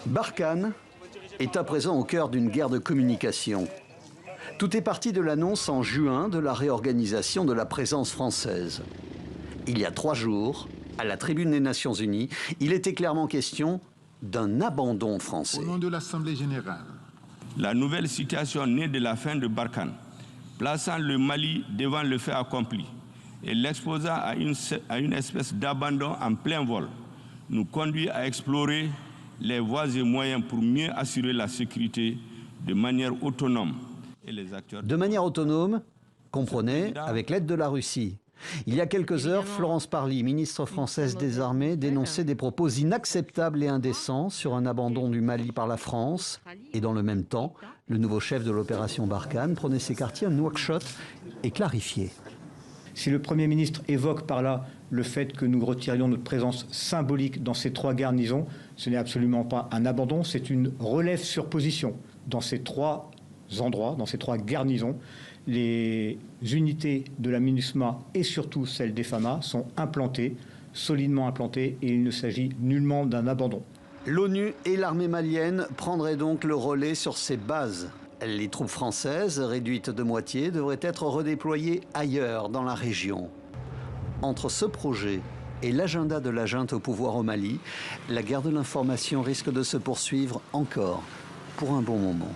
Barkhane est à présent au cœur d'une guerre de communication. Tout est parti de l'annonce en juin de la réorganisation de la présence française. Il y a 3 jours, à la tribune des Nations Unies, il était clairement question d'un abandon français. Au nom de l'Assemblée générale. La nouvelle situation née de la fin de Barkhane, plaçant le Mali devant le fait accompli et l'exposant à une espèce d'abandon en plein vol, nous conduit à explorer les voies et moyens pour mieux assurer la sécurité de manière autonome. Et les acteurs... De manière autonome, comprenez, avec l'aide de la Russie. Il y a quelques heures, Florence Parly, ministre française des Armées, dénonçait des propos inacceptables et indécents sur un abandon du Mali par la France. Et dans le même temps, le nouveau chef de l'opération Barkhane prenait ses quartiers à Nouakchott et clarifiait. Si le Premier ministre évoque par là le fait que nous retirions notre présence symbolique dans ces 3 garnisons, ce n'est absolument pas un abandon, c'est une relève sur position. Dans ces 3 endroits, dans ces 3 garnisons, les unités de la MINUSMA et surtout celles des FAMA sont implantées, solidement implantées, et il ne s'agit nullement d'un abandon. L'ONU et l'armée malienne prendraient donc le relais sur ces bases. Les troupes françaises, réduites de moitié, devraient être redéployées ailleurs dans la région. Entre ce projet et l'agenda de la junte au pouvoir au Mali, la guerre de l'information risque de se poursuivre encore pour un bon moment.